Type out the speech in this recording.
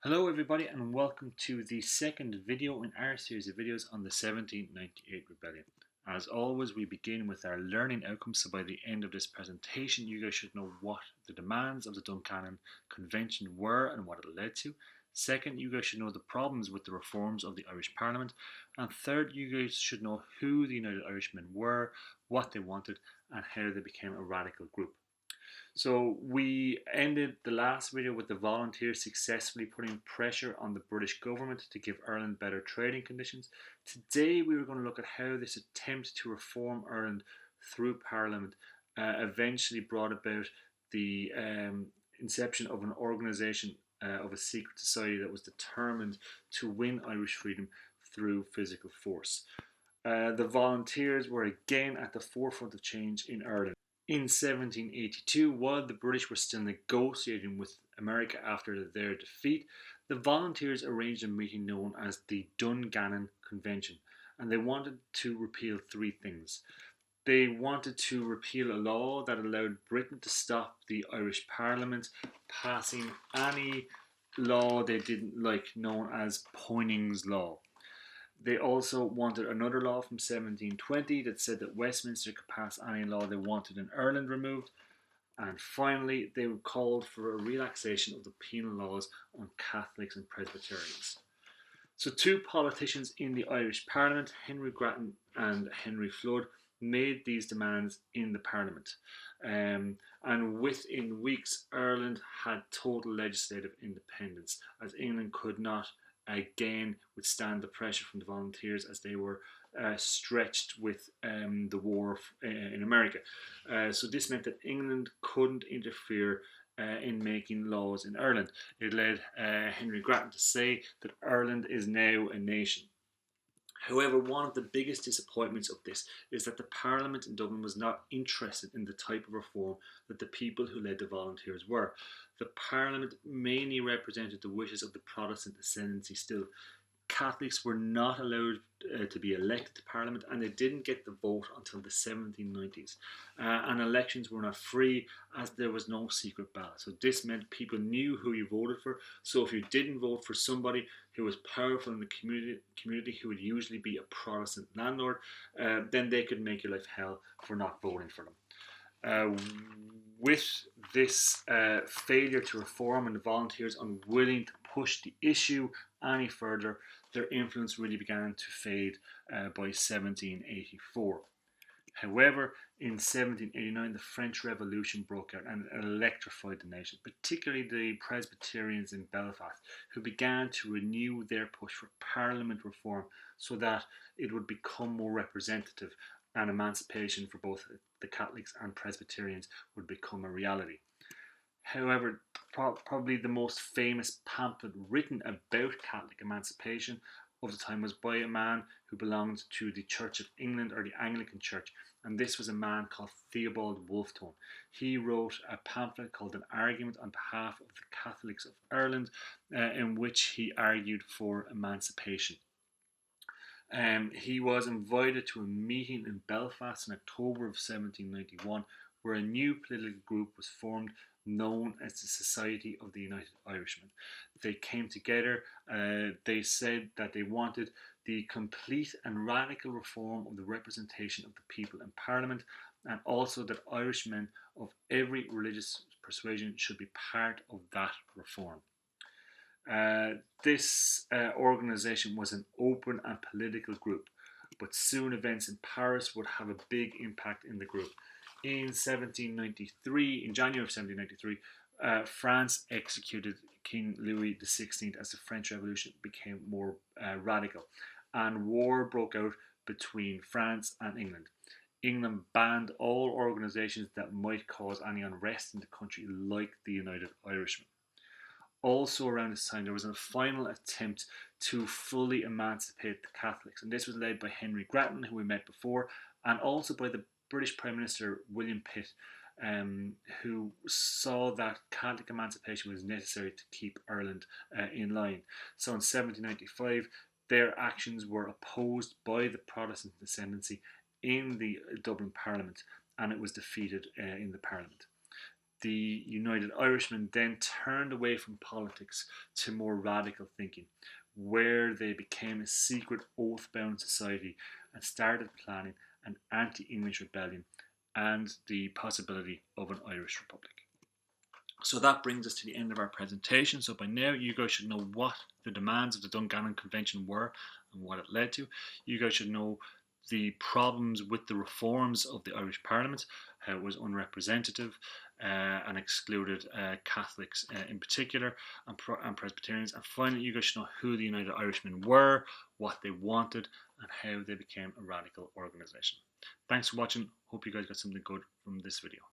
Hello everybody and welcome to the second video in our series of videos on the 1798 Rebellion. As always, we begin with our learning outcomes, so by the end of this presentation you guys should know what the demands of the Dungannon Convention were and what it led to. Second, you guys should know the problems with the reforms of the Irish Parliament. And third, you guys should know who the United Irishmen were, what they wanted and how they became a radical group. So we ended the last video with the volunteers successfully putting pressure on the British government to give Ireland better trading conditions. Today we were going to look at how this attempt to reform Ireland through Parliament eventually brought about the inception of an organisation of a secret society that was determined to win Irish freedom through physical force. The volunteers were again at the forefront of change in Ireland. In 1782, while the British were still negotiating with America after their defeat, the volunteers arranged a meeting known as the Dungannon Convention, and they wanted to repeal three things. They wanted to repeal a law that allowed Britain to stop the Irish Parliament passing any law they didn't like, known as Poyning's Law. They also wanted another law from 1720 that said that Westminster could pass any law they wanted in Ireland removed. And finally, they called for a relaxation of the penal laws on Catholics and Presbyterians. So two politicians in the Irish Parliament, Henry Grattan and Henry Flood, made these demands in the Parliament. And within weeks, Ireland had total legislative independence, as England could not again withstand the pressure from the volunteers as they were stretched with the war in America. So this meant that England couldn't interfere in making laws in Ireland. It led Henry Grattan to say that Ireland is now a nation. However, one of the biggest disappointments of this is that the Parliament in Dublin was not interested in the type of reform that the people who led the volunteers were. The Parliament mainly represented the wishes of the Protestant ascendancy still. Catholics were not allowed to be elected to Parliament, and they didn't get the vote until the 1790s. And elections were not free, as there was no secret ballot. So this meant people knew who you voted for. So if you didn't vote for somebody who was powerful in the community who would usually be a Protestant landlord, then they could make your life hell for not voting for them. With this failure to reform and the volunteers unwilling to push the issue any further, their influence really began to fade by 1784. However, in 1789, the French Revolution broke out and electrified the nation, particularly the Presbyterians in Belfast, who began to renew their push for Parliament reform so that it would become more representative and emancipation for both the Catholics and Presbyterians would become a reality. However, probably the most famous pamphlet written about Catholic emancipation of the time was by a man who belonged to the Church of England, or the Anglican Church, and this was a man called Theobald Wolfetone. He wrote a pamphlet called An Argument on Behalf of the Catholics of Ireland, in which he argued for emancipation. He was invited to a meeting in Belfast in October of 1791, where a new political group was formed known as the Society of the United Irishmen. They came together. They said that they wanted the complete and radical reform of the representation of the people in Parliament, and also that Irishmen of every religious persuasion should be part of that reform. This organisation was an open and political group, but soon events in Paris would have a big impact in the group. In January of 1793, France executed King Louis XVI as the French Revolution became more radical, and war broke out between France and England. England banned all organisations that might cause any unrest in the country, like the United Irishmen. Also around this time, there was a final attempt to fully emancipate the Catholics, and this was led by Henry Grattan, who we met before, and also by the British Prime Minister William Pitt, who saw that Catholic emancipation was necessary to keep Ireland in line. So in 1795, their actions were opposed by the Protestant ascendancy in the Dublin Parliament, and it was defeated in the Parliament. The United Irishmen then turned away from politics to more radical thinking, where they became a secret oath-bound society and started planning an anti-English rebellion and the possibility of an Irish Republic. So that brings us to the end of our presentation. So by now you guys should know what the demands of the Dungannon Convention were and what it led to. You guys should know the problems with the reforms of the Irish Parliament, how it was unrepresentative and excluded Catholics in particular and Presbyterians. And finally, you guys should know who the United Irishmen were, what they wanted, and how they became a radical organisation. Thanks for watching. Hope you guys got something good from this video.